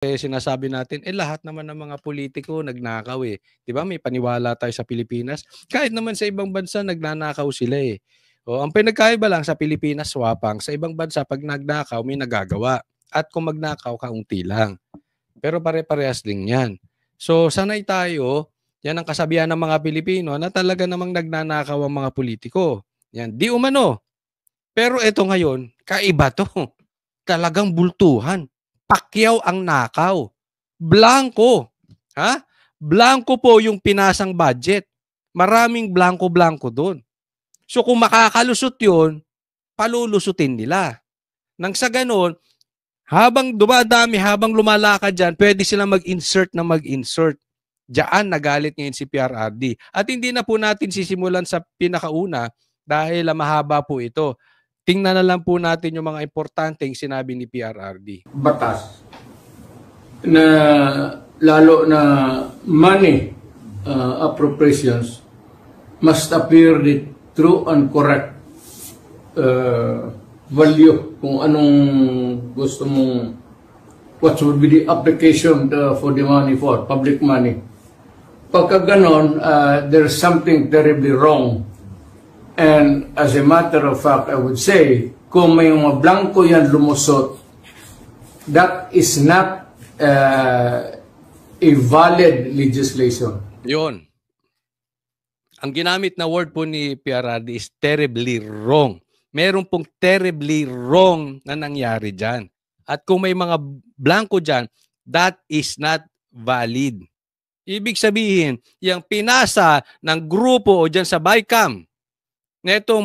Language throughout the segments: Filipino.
sinasabi natin, lahat naman ng mga politiko nagnakaw eh. 'Di ba may paniwala tayo sa Pilipinas? Kahit naman sa ibang bansa nagnanakaw sila eh. O, ang pinagkaiba lang sa Pilipinas swapang, sa ibang bansa pag nagnakaw may nagagawa. At kung magnakaw kaunti lang. Pero pare-parehas din 'yan. So sanay tayo, 'yan ang kasabihan ng mga Pilipino na talaga namang nagnanakaw ang mga politiko. 'Yan, di umano. Pero ito ngayon, kaiba 'to. Talagang bultuhan. Pakyaw ang nakaw. Blanko. Ha? Blanko po yung pinasang budget. Maraming blanko-blanko doon. So kung makakalusot yun, palulusutin nila. Nang sa ganon, habang dumadami, habang lumalakad dyan, pwede silang mag-insert na mag-insert. Diyan nagalit ngayon si PRRD. At hindi na po natin sisimulan sa pinakauna dahil mahaba po ito. Tingnan na lang po natin yung mga importanteng sinabi ni PRRD. Batas na lalo na money appropriations must appear the true and correct value kung anong gusto mong what would be the application for the money for public money. Pagka ganon, there's something terribly wrong. And as a matter of fact, I would say, kung may mga blanco yan lumusot, that is not a valid legislation. Yun. Ang ginamit na word po ni PRRD is terribly wrong. Meron pong terribly wrong na nangyari dyan. At kung may mga blanco dyan, that is not valid. Ibig sabihin, yung pinasa ng grupo o dyan sa BICAM, neto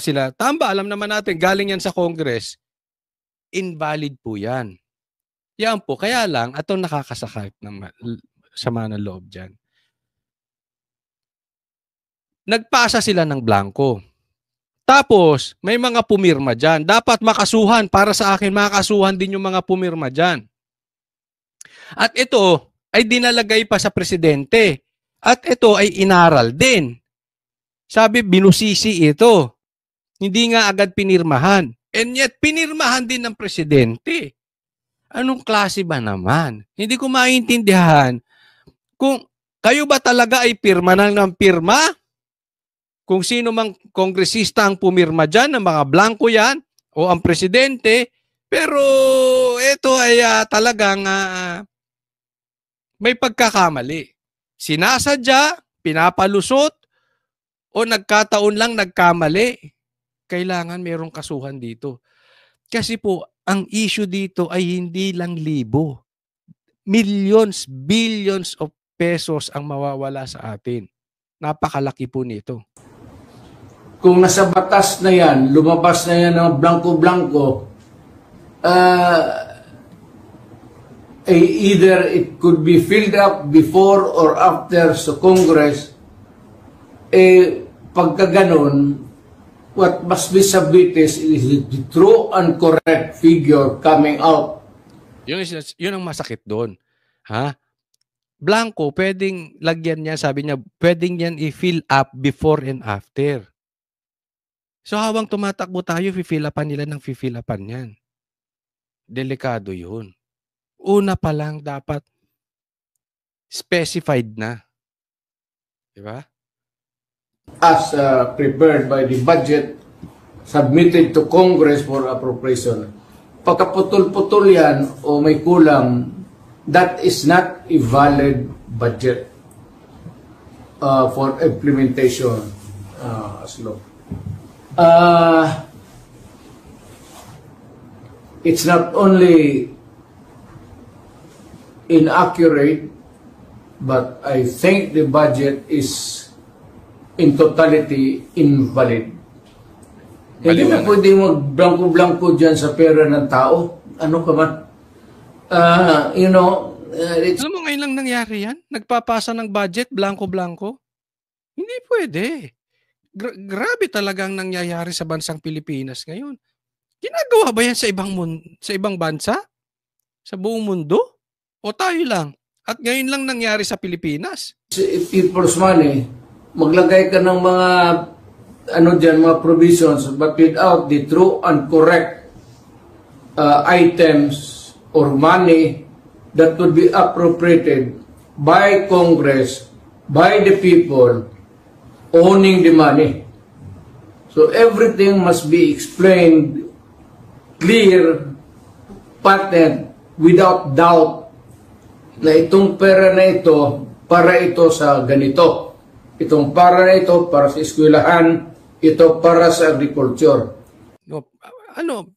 sila, tamba, alam naman natin, galing yan sa Congress, invalid po yan. Yan po, kaya lang, atong nakakasakit ng sama ng loob dyan. Nagpasa sila ng blanco. Tapos, may mga pumirma dyan. Dapat makasuhan, para sa akin, makasuhan din yung mga pumirma dyan. At ito ay dinalagay pa sa presidente. At ito ay inaral din. Sabi, binusisi ito. Hindi nga agad pinirmahan. And yet, pinirmahan din ng presidente. Anong klase ba naman? Hindi ko maintindihan kung kayo ba talaga ay pirma ng pirma? Kung sino mang kongresista ang pumirma dyan, ng mga blanco yan, o ang presidente, pero ito ay talagang may pagkakamali. Sinasadya, pinapalusot, o nagkataon lang nagkamali, kailangan mayroong kasuhan dito. Kasi po, ang issue dito ay hindi lang libo. Millions, billions of pesos ang mawawala sa atin. Napakalaki po nito. Kung nasa batas na yan, lumabas na yan ng blanco-blanco, either it could be filled up before or after sa Congress, pagka ganon, what must be submitted is the true and correct figure coming out. Yun ang masakit doon. Ha? Blanco, pwedeng lagyan niya, sabi niya, pwedeng yan i-fill up before and after. So habang tumatakbo tayo, fill upan nila ng fill upan yan. Delikado yun. Una pa lang dapat specified na. Diba? As prepared by the budget submitted to Congress for appropriation. Pagkaputol-putol yan o may kulang, that is not a valid budget for implementation as law. It's not only inaccurate, but I think the budget is in totality invalid. Hindi na pwede mag-blanco-blanco dyan sa pera ng tao. Ano ka man? Alam mo ngayon lang nangyari yan? Nagpapasa ng budget, blanco-blanco? Hindi pwede. Grabe talagang nangyayari sa bansang Pilipinas ngayon. Ginagawa ba yan sa ibang bansa? Sa buong mundo? O tayo lang? At ngayon lang nangyari sa Pilipinas? People's money, maglagay ka ng mga mga provisions, but without the true and correct items or money that would be appropriated by Congress, by the people owning the money. So everything must be explained clear, patent, without doubt na itong pera na ito para ito sa ganito. Itong para na ito para sa eskwelahan, ito para sa agriculture. No,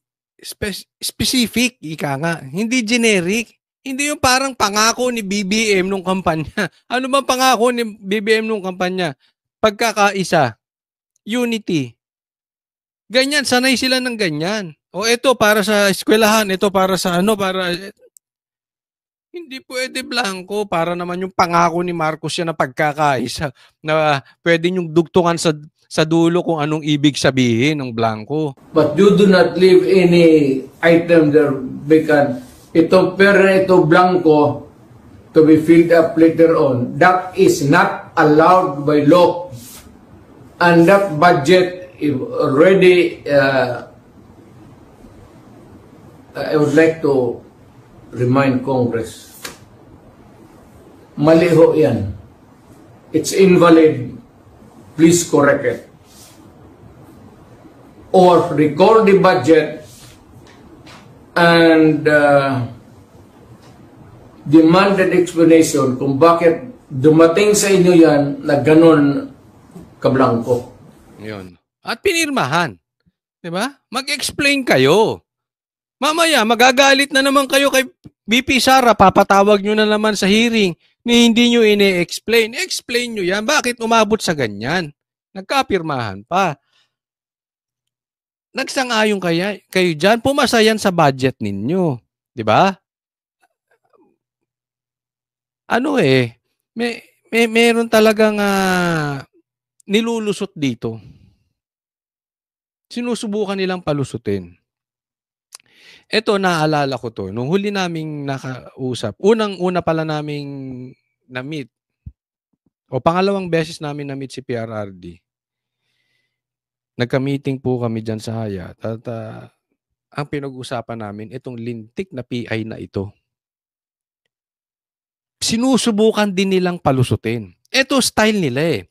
specific, ika nga. Hindi generic. Hindi yung parang pangako ni BBM nung kampanya. Ano bang pangako ni BBM nung kampanya? Pagkakaisa. Unity. Ganyan, sanay sila ng ganyan. O ito para sa eskwelahan, ito para sa para... Hindi pwede blanco para naman yung pangako ni Marcos yan na pagkakaisa na pwede yung dugtungan sa dulo kung anong ibig sabihin ng blanco. But you do not leave any item there vacant. Itong pera na ito blanco to be filled up later on. That is not allowed by law. And that budget is already, I would like to remind Congress, mali ho yan. It's invalid. Please correct it. Or recall the budget and demanded explanation kung bakit dumating sa inyo yan na ganon kablangko. Yun. At pinirmahan. Diba? Mag-explain kayo. Mamaya, magagalit na naman kayo kay BP Sara, papatawag nyo na naman sa hearing ni hindi nyo ine-explain. Explain nyo yan. Bakit umabot sa ganyan? Nagkapirmahan pa. Nagsang-ayon kayo dyan. Pumasa yan sa budget ninyo. Diba? Meron talagang nilulusot dito. Sinusubukan nilang palusutin. Ito, naalala ko to. Nung huli naming nakausap, unang-una pala naming na-meet, o pangalawang beses namin na-meet si PRRD. Nagka-meeting po kami dyan sa Hayat. At ang pinag-usapan namin, itong lintik na PI na ito. Sinusubukan din nilang palusutin. Ito style nila eh.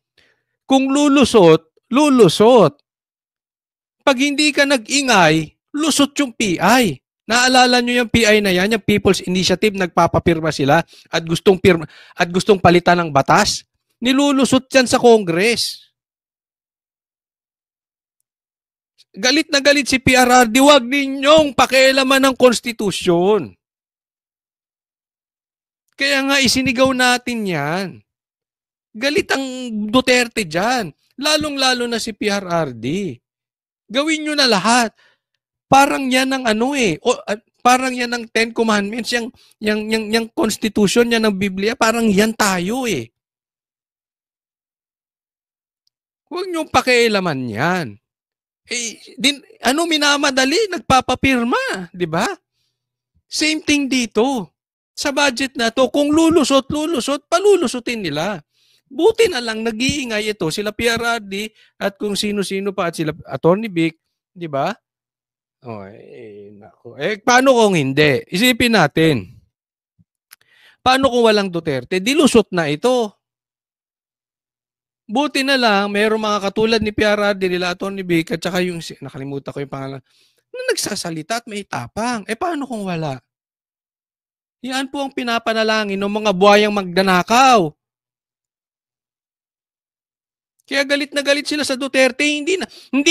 Kung lulusot. Pag hindi ka nag-ingay, lusot yung PI. Naalala nyo yung PI na yan, yung People's Initiative, nagpapapirma sila at gustong palitan ng batas? Nilulusot yan sa Congress. Galit na galit si PRRD, huwag ninyong pakialaman ng konstitusyon. Kaya nga isinigaw natin yan. Galit ang Duterte dyan. Lalong-lalo na si PRRD. Gawin nyo na lahat. Parang yan ang parang yan ang Ten Commandments, yung Constitution, yan ang Biblia, parang yan tayo eh. Huwag niyong pakialaman yan. Minamadali, nagpapapirma, di ba? Same thing dito. Sa budget na to, kung lulusot, palulusutin nila. Buti na lang, nag-iingay ito, sila PRRD at kung sino-sino pa at sila Attorney Vic, di ba? Paano kung hindi? Isipin natin. Paano kung walang Duterte? Dilusot na ito. Buti na lang, mayroong mga katulad ni PRRD, nila Atty. Vic, at saka yung, nakalimutan ko yung pangalan, na nagsasalita at may tapang. Paano kung wala? Yan po ang pinapanalangin ng mga buhayang magdanakaw. Kaya galit na galit sila sa Duterte, hindi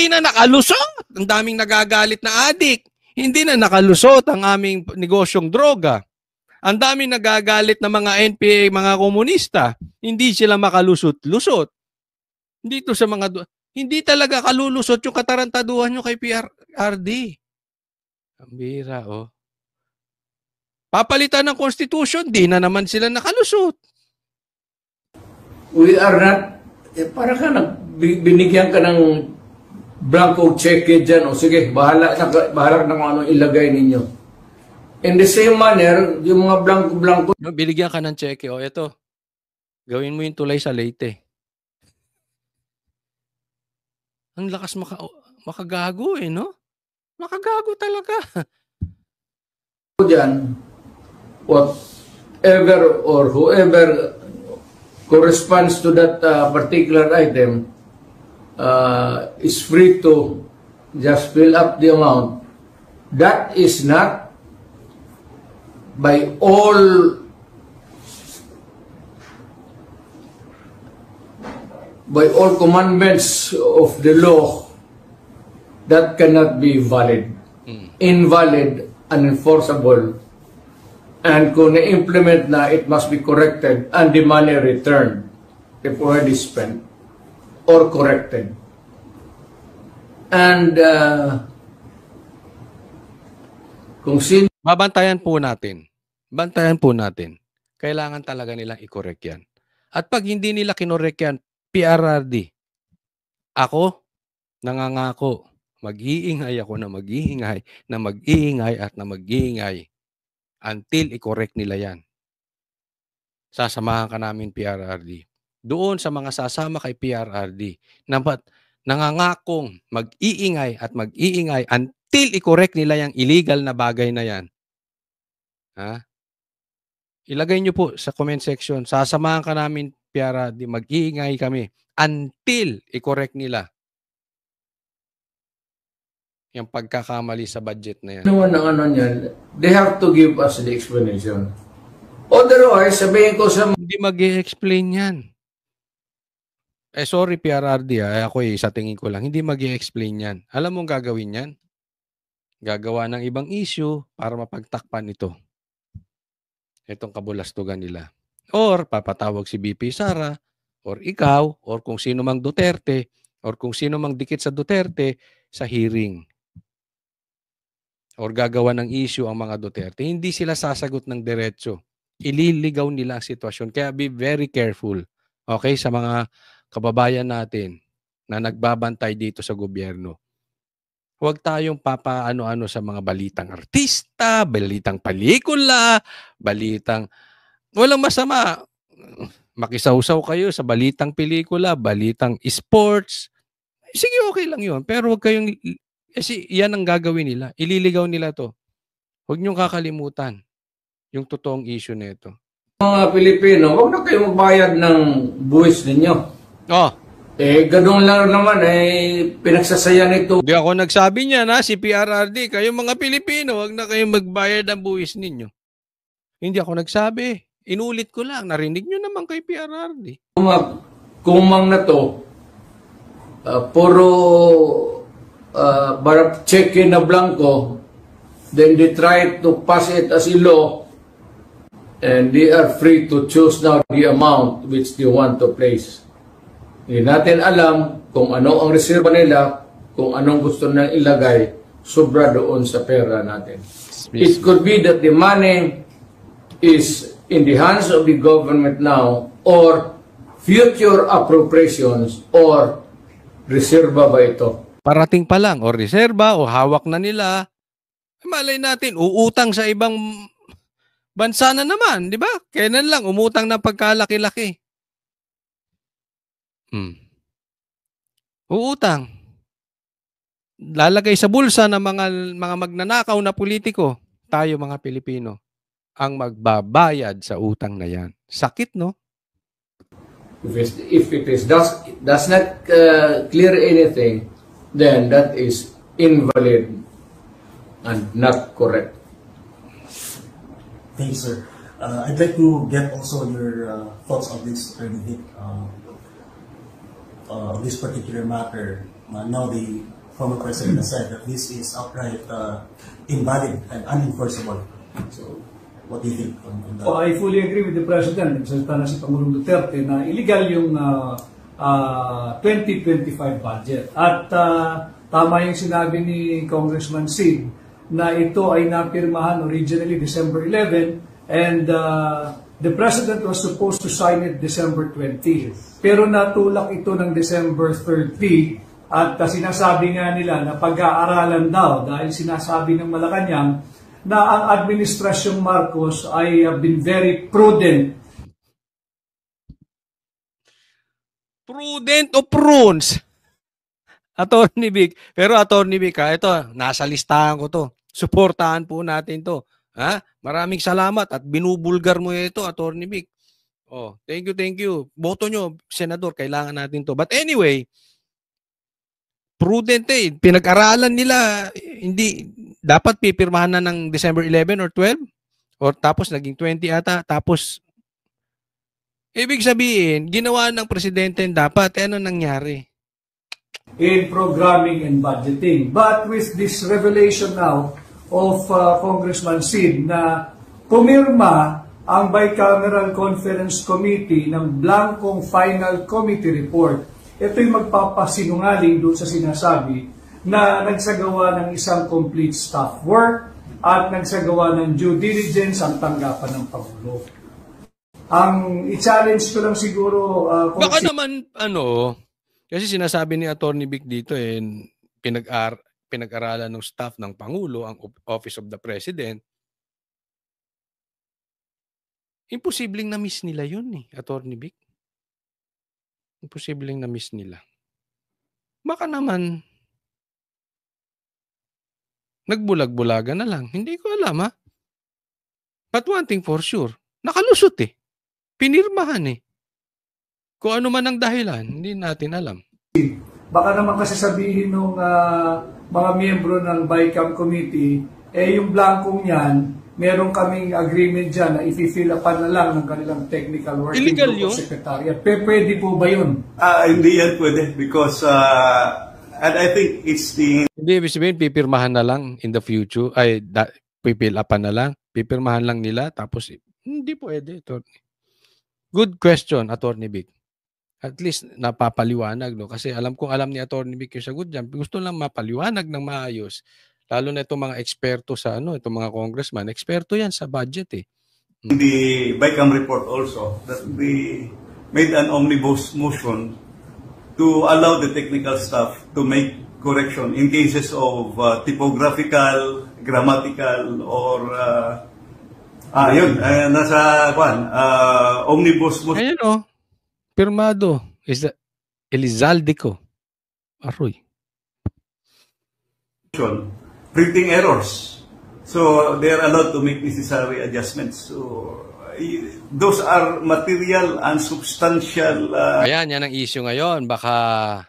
na nakalusot. Ang daming nagagalit na adik. Hindi na nakalusot ang aming negosyong droga. Ang daming nagagalit na mga NPA, mga komunista. Hindi sila makalusot-lusot. Dito sa hindi talaga kalulusot yung katarantaduhan nyo kay PRRD. Ang bira, oh. Papalitan ng Constitution, di na naman sila nakalusot. We are not, para ka binigyan ka ng blanco check dyan, o sige, bahala na kung anong ilagay ninyo. In the same manner, yung mga blanco-blanco. Binigyan ka ng check, o eto, gawin mo yung tulay sa Leyte. Ang lakas makagago no? Makagago talaga. Diyan, what ever or whoever corresponds to that particular item is free to just fill up the amount. That is not by all commandments of the law. That cannot be valid, invalid, unenforceable, and kung na-implement na, it must be corrected and the money returned if already spent or corrected. And kung sino Babantayan po natin. Bantayan po natin. Kailangan talaga nilang i-correct yan. At pag hindi nila kinorek yan, PRRD, ako, nangangako, mag-iingay ako na mag-iingay, na mag-iingay at na mag-iingay until i-correct nila yan. Sasamahan ka namin PRRD. Doon sa mga sasama kay PRRD, nangangakong mag-iingay at mag-iingay until i-correct nila yung illegal na bagay na yan. Ha? Ilagay nyo po sa comment section, sasamahan ka namin PRRD, mag-iingay kami until i-correct nila yung pagkakamali sa budget na yan. naman ng ano niyan, they have to give us the explanation. Otherwise, sabihin ko sa Hindi mag-i-explain yan. Sorry PRRD, ako sa tingin ko lang, hindi mag-i-explain yan. Alam mong gagawin yan? Gagawa ng ibang issue para mapagtakpan ito. Itong kabulastugan nila. Or papatawag si BP Sara, or ikaw, or kung sino mang Duterte, or kung sino mang dikit sa Duterte sa hearing. Or gagawa ng issue ang mga Duterte. Hindi sila sasagot ng diretso. Ililigaw nila ang sitwasyon. Kaya be very careful. Okay? Sa mga kababayan natin na nagbabantay dito sa gobyerno. Huwag tayong papaano-ano sa mga balitang artista, balitang pelikula, balitang... Walang masama. Makisawsaw kayo sa balitang pelikula, balitang sports. Sige, okay lang yun. Pero huwag kayong... Kasi yan ang gagawin nila. Ililigaw nila to. Huwag niyong kakalimutan yung totoong issue nito. mga Pilipino, huwag na kayo magbayad ng buwis ninyo. Oh, Ganun lang naman, pinagsasaya nito. di ako nagsabi niya na si PRRD, kayong mga Pilipino, huwag na kayong magbayad ng buwis ninyo. Hindi ako nagsabi. Inulit ko lang. Narinig niyo naman kay PRRD. Kumang na to, puro check na blanco, then they try to pass it as a law, and they are free to choose now the amount which they want to place. Hindi natin alam kung ano ang reserva nila, kung anong gusto na ilagay, sobra doon sa pera natin. It could be that the money is in the hands of the government now, or future appropriations, or reserva ba ito? Parating pa lang, o reserba, o hawak na nila. Malay natin, uutang sa ibang bansa na naman, di ba? Kailan lang, umutang ng pagkalaki-laki. Uutang. Lalagay sa bulsa ng mga magnanakaw na politiko. Tayo mga Pilipino ang magbabayad sa utang na yan. Sakit, no? If it does not clear anything, then that is invalid and not correct. Thanks, sir. I'd like to get also your thoughts on this, of this particular matter. Now the former president has said that this is outright invalid and unenforceable. So, what do you think on that? Oh, I fully agree with the President. Nagsalita na si Pangulong Duterte na illegal yung 2025 budget. At tama yung sinabi ni Congressman Sid na ito ay napirmahan originally December 11 and the President was supposed to sign it December 20. Pero natulak ito ng December 30 at sinasabi nga nila na pag-aaralan daw dahil sinasabi ng Malacanang na ang Administrasyong Marcos ay been very prudent. Prudent o prunes? Attorney Vic. Pero Attorney Vic, ito, nasa listahan ko to. Suportahan po natin to. Ha? Maraming salamat at binubulgar mo ito, Attorney Vic. Oh, thank you, thank you. Boto nyo, Senador, kailangan natin to. But anyway, prudent eh. Pinag-aralan nila, hindi, dapat pipirmahan na ng December 11 or 12? Or tapos naging 20 ata, tapos ibig sabihin, ginawa ng presidente dapat, ano nangyari? In programming and budgeting. But with this revelation now of Congressman Sid na pumirma ang Bicameral Conference Committee ng blankong final committee report, ito'y magpapasinungaling doon sa sinasabi na nagsagawa ng isang complete staff work at nagsagawa ng due diligence ang tanggapan ng Pangulo. Ang i-challenge ko lang siguro... Baka naman, kasi sinasabi ni Attorney Vic dito, pinag-aralan ng staff ng Pangulo, ang Office of the President. Imposibleng na-miss nila yun Attorney Vic. Imposibleng na-miss nila. Baka naman, nagbulag-bulagan na lang. Hindi ko alam, ha? But one thing for sure, nakalusot Pinirmahan Kung ano man ang dahilan, hindi natin alam. Baka naman kasi sabihin ng mga miyembro ng BICAM Committee, yung blankong yan, meron kaming agreement dyan na i-fill upan na lang ng kanilang technical working Illegal group yun? of secretariat. Pwede po ba yun? Hindi yan pwede because and I think it's the... Hindi, ibig sabihin, pipirmahan na lang in the future. Pipill upan na lang. Pipirmahan lang nila. Tapos, hindi pwede. Good question, Attorney Vic. At least napapaliwanag, no? Kasi alam ni Attorney Vic yung sagot dyan. Gusto lang mapaliwanag ng maayos. Lalo na itong mga eksperto sa itong mga congressman. Eksperto yan sa budget In the BICAM report also that we made an omnibus motion to allow the technical staff to make correction in cases of typographical, grammatical, or nasa omnibus motion. Ayan pirmado. Elizalde Aroy. Printing errors. So they are allowed to make necessary adjustments. So those are material and substantial. Ayan, yan ang issue ngayon. Baka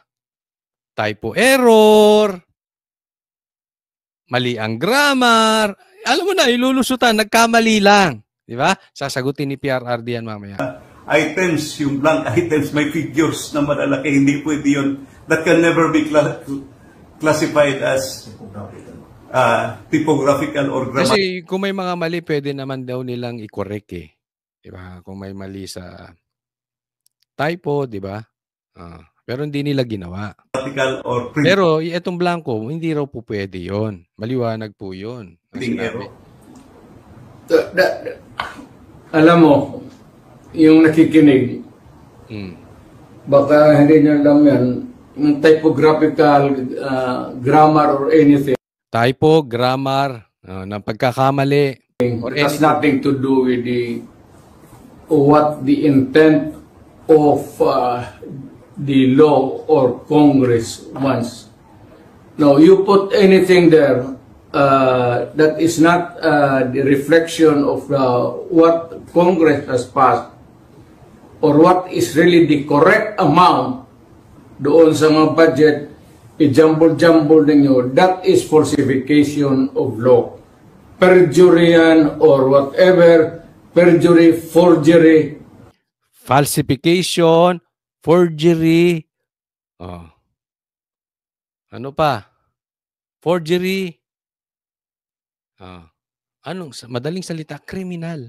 typo error, mali ang grammar. Alam mo na, ilulusutan, nagkamali lang. Di ba? Sasagutin ni PRRD yan mamaya. Items, yung blank items, may figures na malalaki. Hindi pwede yun. That can never be classified as typographical or grammatical. Kasi kung may mga mali, pwede naman daw nilang i-correct Diba? Kung may mali sa typo, diba? Pero hindi nila ginawa. Or pero itong blanco, hindi raw po pwede yon. Maliwanag po yun. Alam mo, yung nakikinig, baka hindi nyo alam yan, yung typographical, grammar or anything. Typo, grammar, ng pagkakamali. It has nothing to do with what the intent of the law or Congress wants. No, you put anything there that is not the reflection of what Congress has passed or what is really the correct amount doon sa mga budget, i-jumble-jumble ninyo, that is falsification of law. Perjury yan or whatever, perjury, forgery. Falsification, forgery, ano pa? Forgery, madaling salita, kriminal.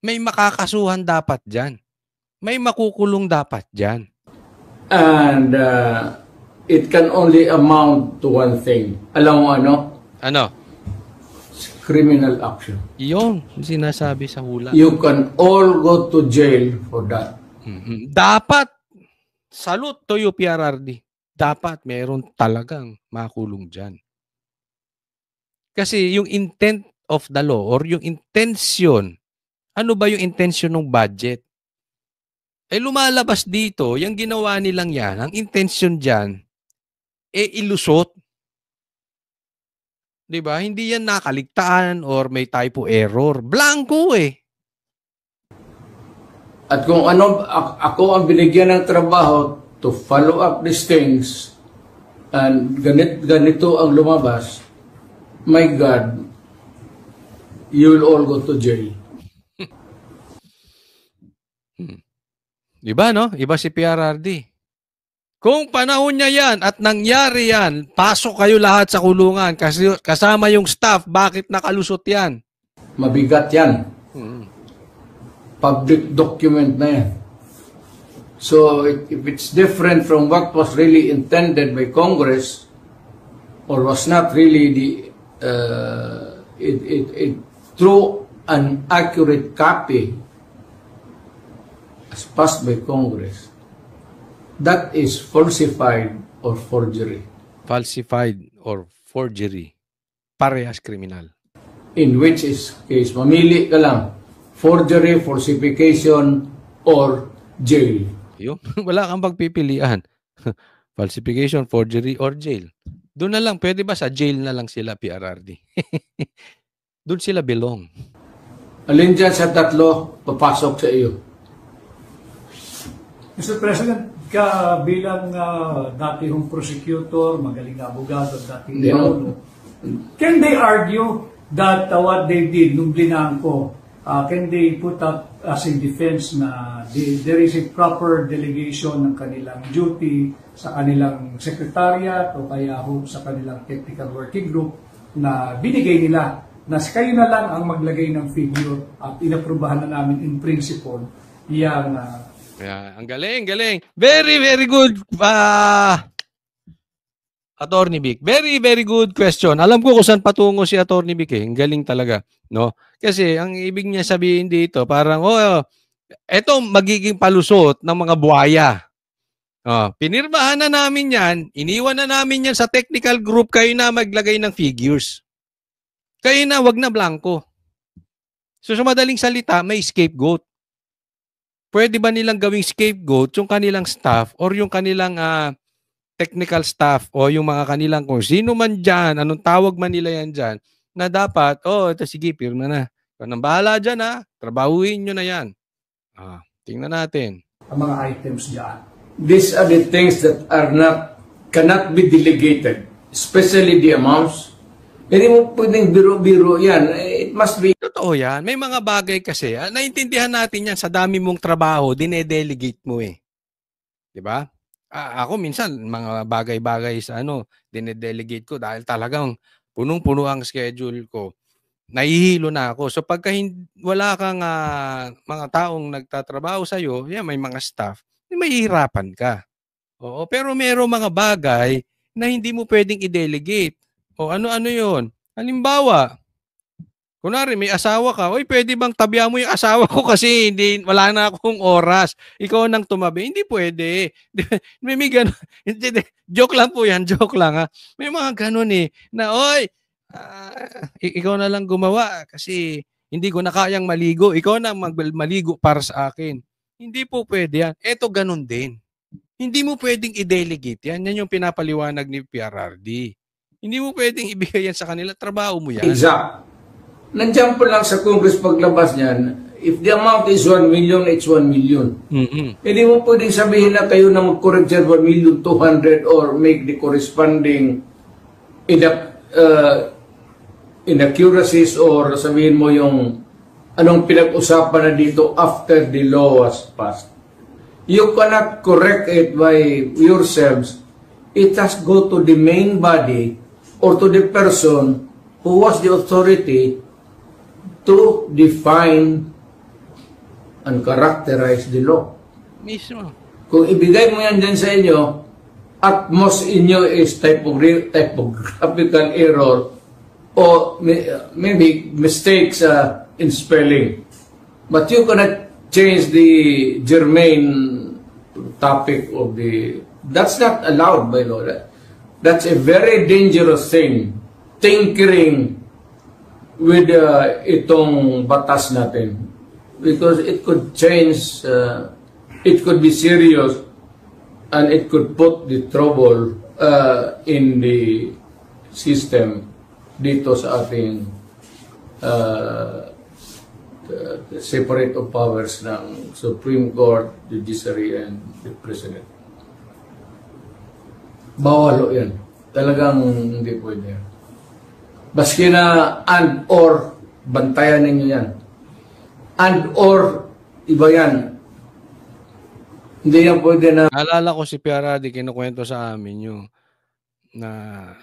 May makakasuhan dapat dyan. May makukulong dapat dyan. And it can only amount to one thing. Alam mo ano? Ano? Criminal action. Yun, sinasabi sa hula. You can all go to jail for that. Dapat, salute to you, PRRD. Dapat meron talagang makulong dyan. Kasi yung intent of the law or yung intention, ano ba yung intention ng budget? Lumalabas dito, yung ginawa nilang yan, ang intention dyan, ilusot. 'Di ba? Hindi yan nakaligtaan or may typo error. Blanco eh. At kung ano, ako ang binigyan ng trabaho to follow up these things, and ganito ang lumabas, my God, you will all go to jail. Iba, no? Iba si PRRD. Kung panahon niya yan at nangyari yan, pasok kayo lahat sa kulungan kasi kasama yung staff. Bakit nakalusot yan? Mabigat yan. Public document na yan. So, if it's different from what was really intended by Congress, or was not really through an accurate copy as passed by Congress, that is falsified or forgery. Falsified or forgery. Parehas kriminal. In which is case, mamili ka lang, forgery, falsification, or jail. Yun. Wala kang pagpipilian. Falsification, forgery, or jail. Doon na lang. Pwede ba sa jail na lang sila, PRRD? Doon sila belong. Alin dyan sa tatlo, papasok sa iyo. Mr. President, ka bilang dating prosecutor, magaling na abogado, dating Pangulo, can they argue that what they did nung blinangko, can they put up as in defense na there is a proper delegation ng kanilang duty sa kanilang secretariat o kaya sa kanilang technical working group na binigay nila na kayo na lang ang maglagay ng figure at inaprubahan na namin in principle yung Ang galing, galing. Very, very good. Attorney Vic. Very, very good question. Alam ko kung saan patungo si Attorney Vic eh. Ang galing talaga. No? Kasi ang ibig niya sabihin dito, parang, eto magiging palusot ng mga buhaya. Pinirmahan na namin yan. Iniwan na namin yan sa technical group. Kayo na maglagay ng figures. Kayo na, wag na blanco. So sa madaling salita, may scapegoat. Pwede ba nilang gawing scapegoat yung kanilang staff or yung kanilang technical staff o yung mga kanilang kung sino man dyan, anong tawag man nila yan dyan, na dapat, ito sige, pirma na. Kung bahala dyan trabahuin nyo na yan. Tingnan natin. ang mga items dyan. These are the things that cannot be delegated, especially the amounts. Hindi mo pwedeng biro-biro yan. It must be. Totoo yan. May mga bagay kasi, naintindihan natin yan sa dami mong trabaho, dinedelegate mo eh. Diba? Ako minsan, mga bagay-bagay sa dinedelegate ko dahil talagang punong-puno ang schedule ko. Nahihilo na ako. So pagka wala kang mga taong nagtatrabaho sa'yo, may mga staff, mahihirapan ka. Oo, pero mayroong mga bagay na hindi mo pwedeng i-delegate. O ano-ano yun? Halimbawa, kunwari may asawa ka, pwede bang tabihan mo yung asawa ko kasi wala na akong oras. Ikaw nang tumabi. Hindi pwede. May ganun. Joke lang po yan. Joke lang May mga ganun na ikaw na lang gumawa kasi hindi ko na kayang maligo. Ikaw na maligo para sa akin. Hindi po pwede yan. Eto ganun din. Hindi mo pwedeng i-delegate yan. Yan yung pinapaliwanag ni PRRD. Hindi mo pwedeng ibigay yan sa kanila. Trabaho mo yan. Exact. Nandiyan po lang sa Congress paglabas niyan, if the amount is 1 million, it's 1 million. Hindi mo pwedeng sabihin na kayo na mag-correct dyan 1,200,000 or make the corresponding inaccuracies or sabihin mo yung anong pinag-usapan na dito after the law was passed. You cannot correct it by yourselves. It has go to the main body or to the person who was the authority to define and characterize the law. Mismo. Kung ibigay mo yan dyan sa inyo, at most inyo is typographical error or maybe mistakes in spelling. But you cannot change the germane topic of that's not allowed by law. That's a very dangerous thing. Tinkering with itong batas natin. Because it could change, it could be serious, and it could put the trouble in the system dito sa ating separate of powers ng Supreme Court, Judiciary, and the President. Bawal yan. Talagang hindi pwede yan. Baski na and or, bantayan ninyo yan. And or, iba yan. Hindi yan pwede na... Naalala ko si PRRD, kinukwento sa amin yung na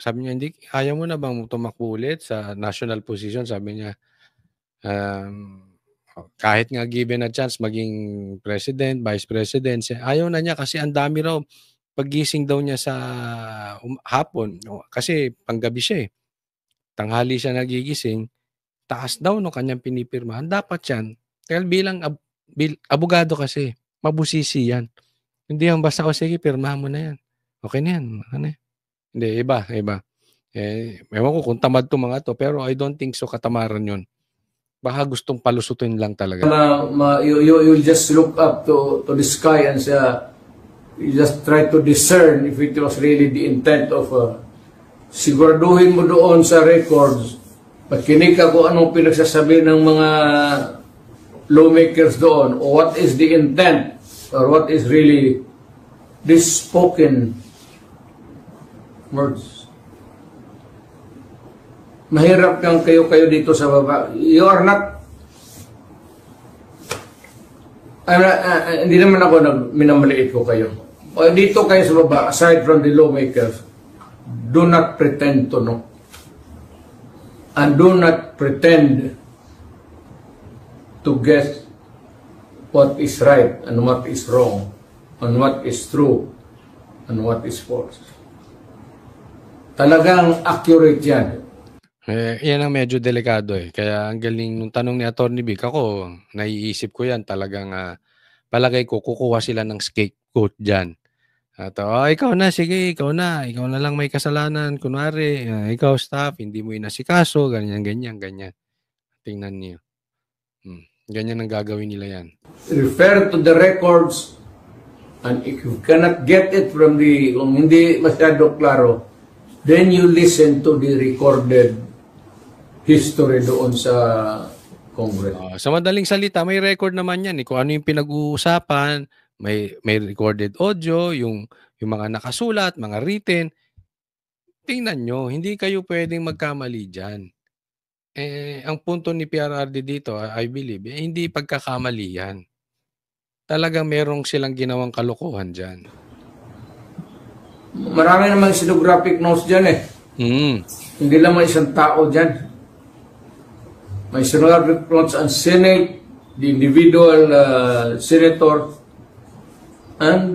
sabi niya, hindi, ayaw mo na bang tumakbo ulit sa national position? Sabi niya, kahit nga given a chance maging president, vice president, ayaw na niya kasi ang dami raw paggising daw niya sa hapon. Kasi panggabi siya eh. Tanghali siya nagigising, taas daw no kanyang pinipirmahan. Dapat yan. Dahil bilang abogado kasi, mabusisi yan. Hindi yung basta, sige, pirmahan mo na yan. Okay na yan. Ano? Hindi, iba. Ewan ko kung tamad to mga to, pero I don't think so katamaran yun. Baka gustong palusutin lang talaga. You just look up to the sky and say, you just try to discern if it was really the intent of siguraduhin mo doon sa records, makinig ka kung anong pinagsasabi ng mga lawmakers doon, or what is the intent, or what is really this spoken words. Mahirap kang kayo dito sa baba. You are not, hindi naman ako minamaliit ko kayo. Dito kayo sa baba, aside from the lawmakers, do not pretend to know. And do not pretend to guess what is right and what is wrong, and what is true and what is false. Talagang accurate yan. Yan ang medyo delikado eh. Kaya ang galing nung tanong ni Atty. Vic, ako, naiisip ko yan talagang palagay ko kukuha sila ng scapegoat dyan. At ikaw na, sige, ikaw na lang may kasalanan. Kunwari, ikaw staff, hindi mo inasikaso, ganyan. Tingnan niyo. Ganyan ang gagawin nila yan. Refer to the records, and if you cannot get it from kung hindi masyado klaro, then you listen to the recorded history doon sa Congress. Sa madaling salita, may record naman yan. Kung ano yung pinag-uusapan, may recorded audio, yung mga nakasulat, mga written. Tingnan nyo, hindi kayo pwedeng magkamali dyan. Ang punto ni PRRD dito, I believe, hindi pagkakamali yan. Talagang merong silang ginawang kalokohan dyan. Marami namang stenographic notes dyan eh. Hindi lamang isang tao dyan. May stenographic notes ang Senate, the individual senator, and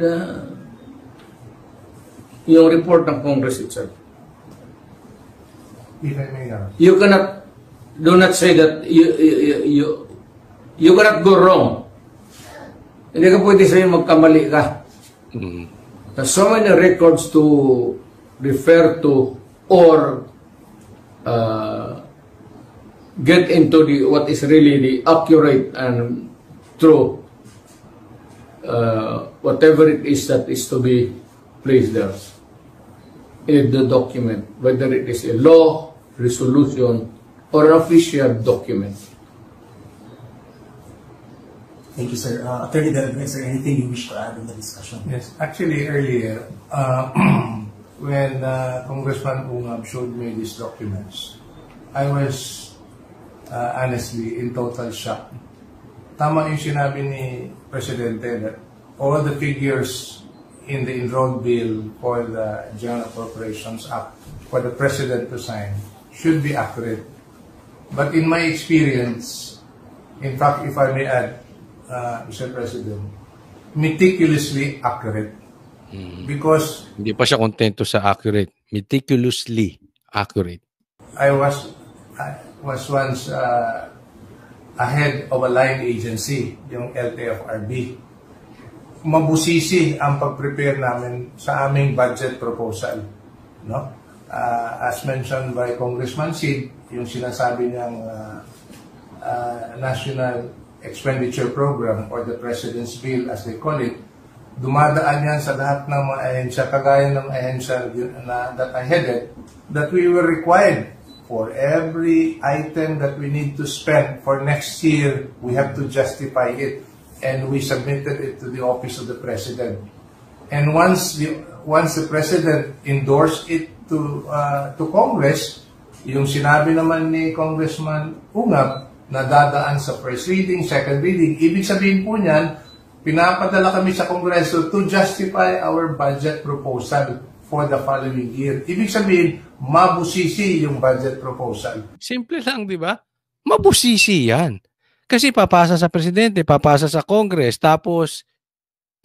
yung report ng Congress itself. If I may, You cannot, do not say that you cannot go wrong. Hindi ka pwede sa'yo magkamali ka. There's so many records to refer to or get into what is really the accurate and true whatever it is that is to be placed there in the document, whether it is a law, resolution, or an official document. Thank you, sir. Attorney Delgado, is there anything you wish to add in the discussion? yes, actually earlier, when Congressman Ungab showed me these documents, I was honestly in total shock. Tama yung sinabi ni Presidente that all the figures in the enrolled bill for the General Appropriations Act for the President to sign should be accurate. But in my experience, in fact, if I may add, Mr. President, meticulously accurate. Because Hindi pa siya kontento sa accurate. Meticulously accurate. I was once a head of a line agency, yung LTFRB. Mabusisi ang pag-prepare namin sa aming budget proposal. No? As mentioned by Congressman Sid, yung sinasabi niyang National Expenditure Program or the President's Bill as they call it, dumadaan yan sa lahat ng mga ahensya, kagaya ng ahensya that I headed, that we were required For every item that we need to spend for next year, we have to justify it. And we submitted it to the Office of the President. And once the President endorsed it to Congress, yung sinabi naman ni Congressman Ungab na dadaan sa first reading, second reading, ibig sabihin po niyan, pinapadala kami sa Kongreso to justify our budget proposal for the following year. Ibig sabihin, mabusisi yung budget proposal. Simple lang, di ba? Mabusisi yan. Kasi papasa sa presidente, papasa sa Congress, tapos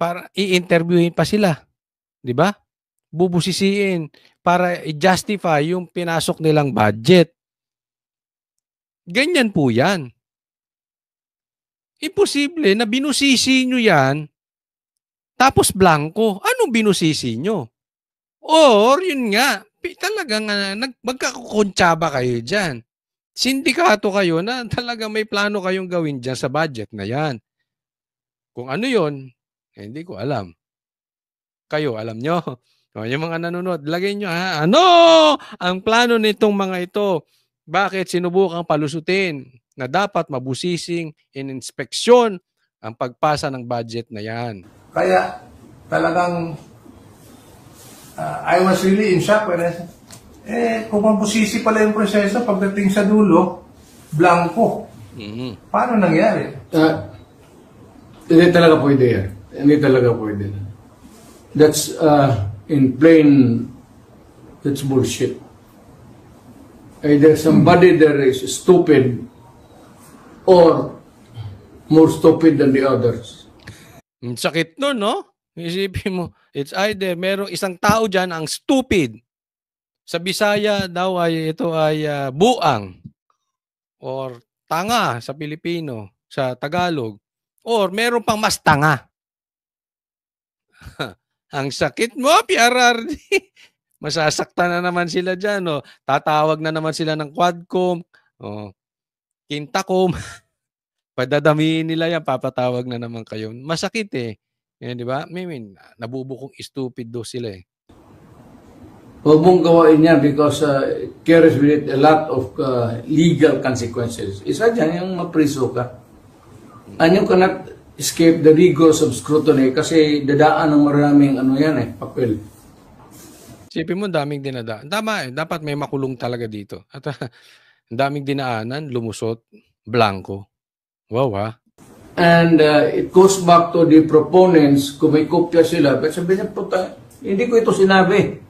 para i-interviewin pa sila. Di ba? Bubusisiin para i-justify yung pinasok nilang budget. Ganyan po yan. Imposible na binusisi nyo yan, tapos blanco. Anong binusisi nyo? Or, yun nga, talagang magkakukontsaba kayo dyan. Sindikato kayo na talaga may plano kayong gawin dyan sa budget na yan. Kung ano yun, hindi ko alam. Kayo, alam nyo? O, yung mga nanonood, lagay nyo, ha? Ano ang plano nitong mga ito? Bakit sinubukang palusutin na dapat mabusising in-inspeksyon ang pagpasa ng budget na yan? Kaya talagang I was really in shock when I said, kung mabusisi pala yung proseso, pagdating sa dulo, blanco. Paano nangyari? Hindi talaga pwede yan. Hindi talaga pwede. That's in plain, that's bullshit. Either somebody there is stupid or more stupid than the others. Ang sakit nun, no? Isipin mo, it's either merong isang tao dyan ang stupid. Sa Bisaya daw ay ito ay buang or tanga sa Pilipino, sa Tagalog. Or meron pang mas tanga. Ang sakit mo, PRRD. Masasaktan na naman sila dyan. Oh. Tatawag na naman sila ng Quadcom. Oh. Quintacom. Padadamihin nila yan, papatawag na naman kayo. Masakit eh. Yan, di ba? Nabubukong stupid do sila eh. Huwag mong gawain yan because it carries with it a lot of legal consequences. Isa dyan yung mapriso ka. And you cannot escape the rigors of scrutiny kasi dadaan ng maraming papel. Sipin mo, daming dinadaan. Tama eh, dapat may makulong talaga dito. At daming dinaanan, lumusot, blanco. Wow ha? And it goes back to the proponents, kung may kopya sila, but sabi niya, puta, hindi ko ito sinabi.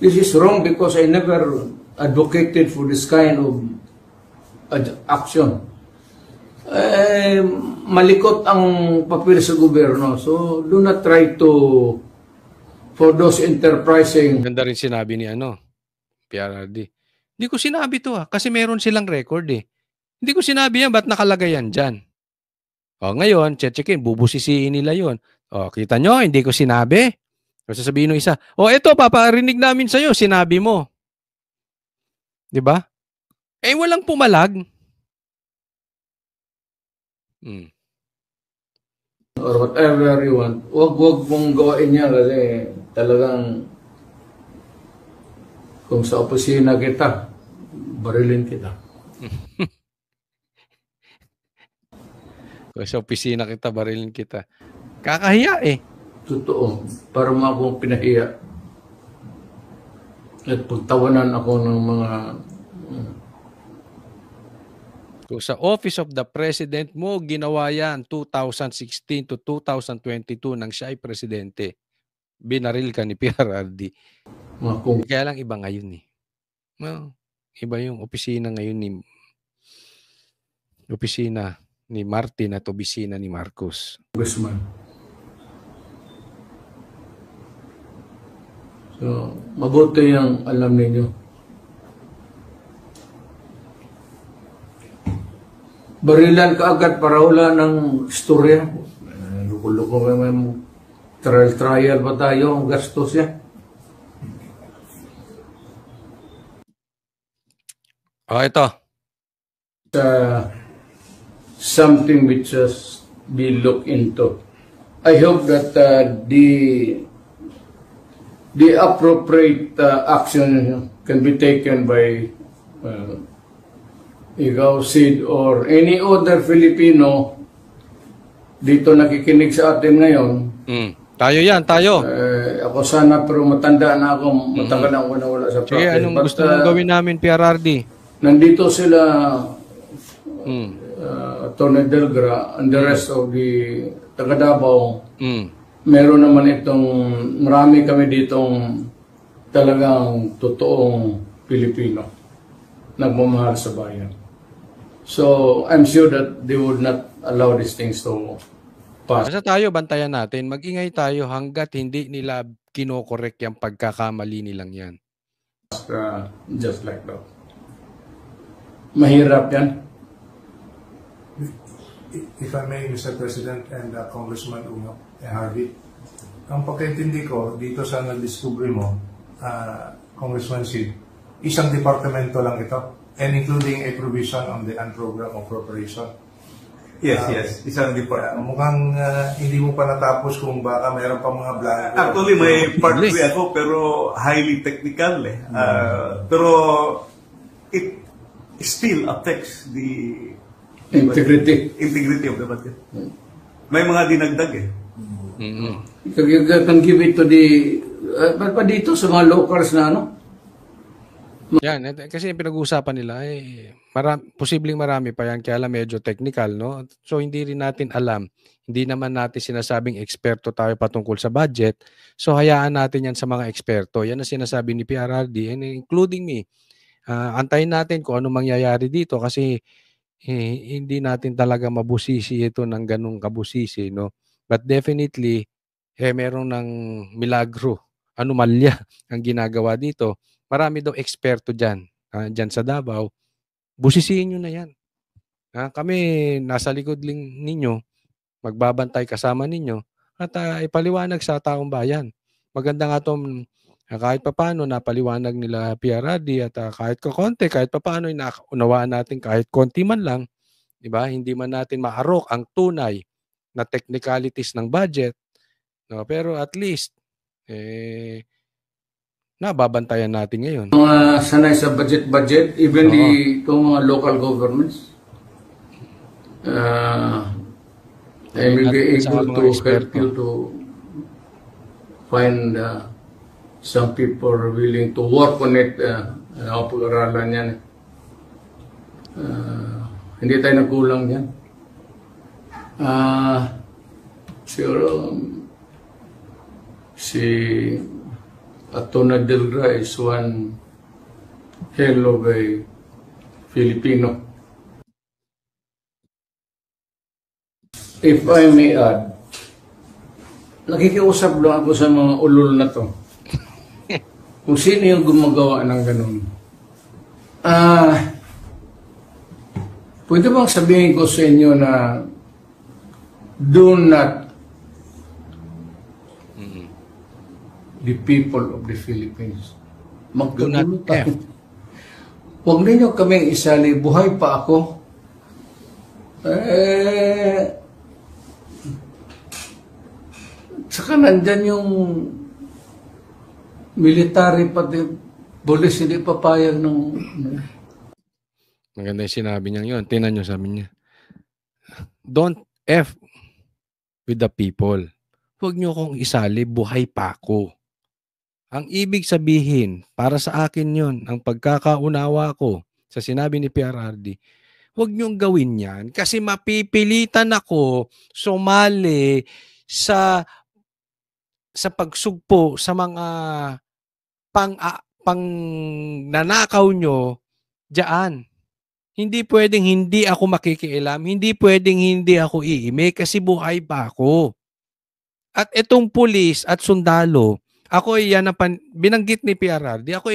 This is wrong because I never advocated for this kind of action. Malikot ang papel sa gobyerno. So, do not try to, for those enterprising. Ganda rin sinabi ni PRRD. Hindi ko sinabi to kasi meron silang record eh. Hindi ko sinabi yan, ba't nakalagay yan dyan? O ngayon, checkin, bubusisiin nila yon. O, kita nyo, hindi ko sinabi. O sasabihin ng isa, o eto, paparinig namin sa'yo, sinabi mo. Diba? Eh, walang pumalag. Or whatever you want. Huwag mong gawain niya kasi talagang kung sa opisina kita, barilin kita. Kung sa opisina kita, barilin kita. Kakahiya eh. Totoo. Para mo akong pinahiya. At pagtawanan ako ng mga... Kung sa Office of the President mo, ginawa yan 2016 to 2022 nang siya ay presidente. Binaril ka ni PRRD. Kaya lang iba ngayon eh. Well, iba yung opisina ngayon opisina ni Martin at opisina ni Marcos. Congressman. So, mabuti yung alam ninyo. Barilan ka agad para wala ng istorya. Luko-luko may trial ba tayo ang gastos yan? Ito. Something which has be looked into. I hope that the appropriate action can be taken by ikaw, Sid, or any other Filipino dito nakikinig sa atin ngayon, Tayo yan, tayo. ako sana, pero matanda na ako, matagal na ako nawala sa Sige, practice. anong But, gusto mong gawin namin, PRRD? nandito sila, Mm. Atty. Delgra, and the rest of the taga Davao. Mm. Meron naman marami kami ditong talagang totoong Pilipino, nagmamahal sa bayan. So, I'm sure that they would not allow these things to pass. Basta tayo, bantayan natin. Mag-ingay tayo hanggat hindi nila kinokorek yung pagkakamali nilang yan. Just like that. Mahirap yan. If I may, Mr. President and Congressman Uno Harvey, ang pagkaintindi ko dito sa na-discovery mo, Congressman Sid, isang departamento lang ito, and including a provision on the Program of Appropriation. Yes, isang department. Mukhang hindi mo pa natapos kung baka mayroon pa mga blanco. Actually, may part 3 ako, pero highly technical eh. Pero it still affects the Integrity. of the budget. May mga dinagdag eh. You can give it to the, pa dito sa mga locals na ano? Yan, kasi yung pinag-uusapan nila, posibleng marami pa yan, kaya lang medyo technical, no? So, hindi rin natin alam. Hindi naman natin sinasabing eksperto tayo patungkol sa budget. So, hayaan natin yan sa mga eksperto. Yan ang sinasabi ni PRRD, and including me. Antayin natin kung ano mangyayari dito kasi hindi natin talaga mabusisi ito ng ganung kabusisi, no? But definitely, meron ng milagro, anomalya ang ginagawa dito. Marami daw eksperto dyan sa Davao. Busisiin nyo na yan. Kami, nasa likod ninyo, magbabantay kasama ninyo, at ipaliwanag sa taong bayan. Maganda nga itong kahit papaano napaliwanag nila PRRD at kahit kakonti, kahit papaano naunawaan natin kahit konti man lang, di ba? Hindi man natin maarok ang tunay na technicalities ng budget, no? Pero at least nababantayan natin ngayon. Mga sanay sa budget, even itong mga local governments, I will be able to help you to find some people are willing to work on it. Pag-aralan yan. Hindi tayo nagkulang yan. Siguro, si Atty. Delgra is one hell of a Filipino. If I may add, nakikiusap lang ako sa mga ulol na to. Kung sino yung gumagawa ng ganun. Pwede bang sabihin ko sa inyo na do not the people of the Philippines magkagulo tayo. Huwag ninyo kaming isali, buhay pa ako. Saka nandyan yung military pati police hindi papayag ng... Maganda yung sinabi niya yun. Tingnan nyo, sabi niya. Don't F with the people. Huwag nyo kong isali, buhay pa ako. Ang ibig sabihin, para sa akin yun, ang pagkakaunawa ko sa sinabi ni PRRD, huwag nyong gawin yan kasi mapipilitan ako sumali sa pagsugpo sa mga pang nanakaw nyo diyan. Hindi pwedeng hindi ako makikialam, hindi pwedeng hindi ako iime kasi buhay pa ako. At itong pulis at sundalo, ako yan ang binanggit ni PRRD, ako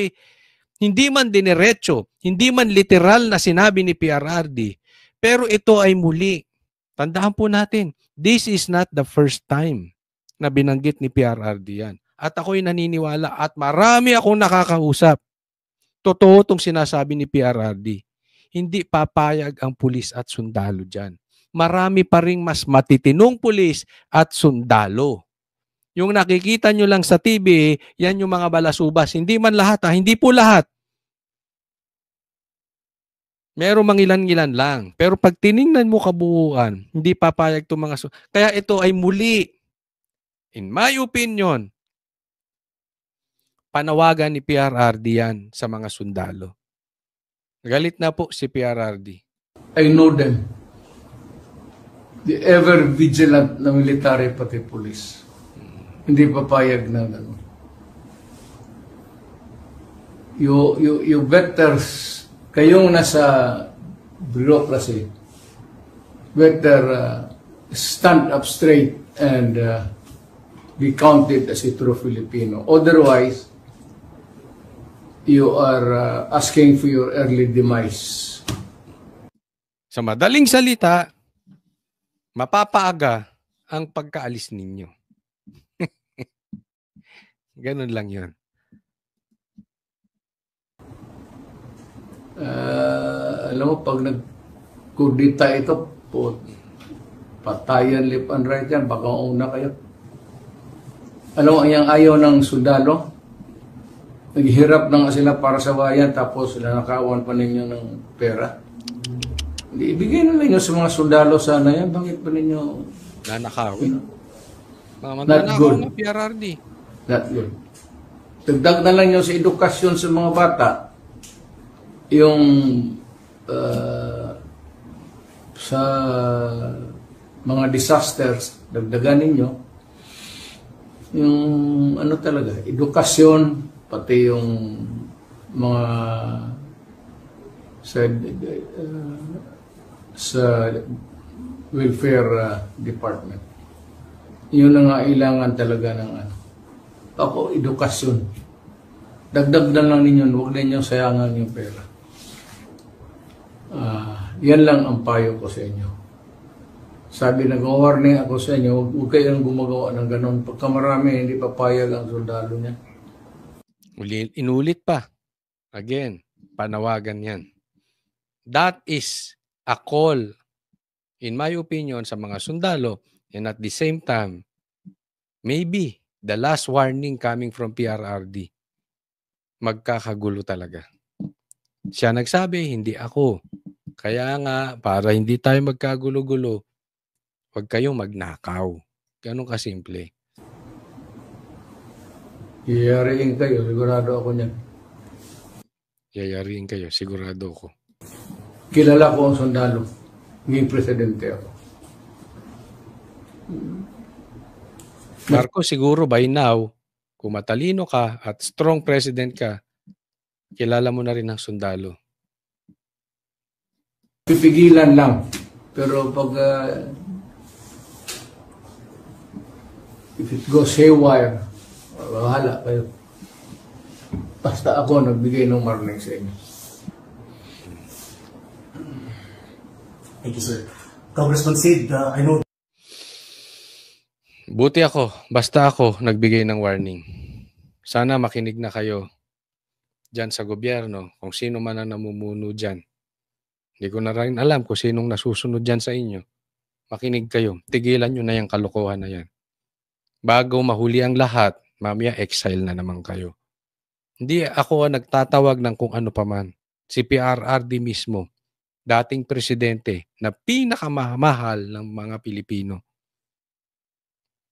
hindi man diniretso, hindi man literal na sinabi ni PRRD, pero ito ay muli. Tandaan po natin, this is not the first time na binanggit ni PRRD yan. At ako'y naniniwala at marami akong nakakausap. Totoo itong sinasabi ni PRRD. Hindi papayag ang pulis at sundalo dyan. Marami pa ring mas matitinong pulis at sundalo. Yung nakikita nyo lang sa TV, yan yung mga balasubas. Hindi man lahat, hindi po lahat. Meron mangilan-ngilan lang. Pero pag tiningnan mo kabuuan, hindi papayag itong mga... Kaya ito ay muli, in my opinion, panawagan ni PRRD yan sa mga sundalo. Galit na po si PRRD. I know them. The ever vigilant na military pati police. Hindi papayag na gano'n. You better, kayong nasa bureaucracy, better stand up straight and be counted as a true Filipino. Otherwise, you are asking for your early demise. Sa madaling salita, mapapaaga ang pagkaalis ninyo. Ganun lang yun. Alam mo, pag nagkudita ito, patayan left and right yan, baka una kayo. Alam mo, ang ayaw ng sundalo, naghihirap na nga sila para sa bayan, tapos nanakawan pa ninyo ng pera. Hindi, ibigay na ninyo sa mga sundalo sana yan, bakit pa ninyo... Nanakawin. Mga Not mananakaw good. na PRRD. Not good. Dagdag na lang nyo sa edukasyon sa mga bata, yung sa mga disasters, dagdagan ninyo, yung ano talaga, edukasyon, pati yung mga sa welfare department. Yun ang kailangan talaga ng ano. Ako, edukasyon. Dagdag na lang ninyo, huwag ninyo sayangan yung pera. Yan lang ang payo ko sa inyo. Sabi, nag-warning ako sa inyo, huwag kayong gumagawa ng ganon. Pagka marami, hindi papayag ang sundalo niya. Inulit pa. Again, panawagan yan. That is a call, in my opinion, sa mga sundalo, and at the same time, maybe the last warning coming from PRRD. Magkakagulo talaga. Siya nagsabi, hindi ako. Kaya nga, para hindi tayo magkagulo-gulo, huwag kayong magnakaw. Ganun kasimple. Yayariin kayo, sigurado ako niyan. Yayariin kayo, sigurado ko. Kilala ko ang sundalo. Ngayong presidente ako. Marco, siguro by now, kung matalino ka at strong president ka, kilala mo na rin ang sundalo. Pipigilan lang. Pero pag if it goes haywire, bahala kayo. Basta ako nagbigay ng warning sa inyo. Thank you, sir. Congressman Sid, I know... Buti ako, basta ako nagbigay ng warning. Sana makinig na kayo dyan sa gobyerno, kung sino man ang namumuno dyan. Hindi ko na rin alam kung sinong nasusunod dyan sa inyo. Makinig kayo, tigilan nyo na yung kalokohan na yan. Bago mahuli ang lahat, mamaya exile na naman kayo. Hindi ako ang nagtatawag ng kung ano paman. Si PRRD mismo, dating presidente na pinakamahal ng mga Pilipino.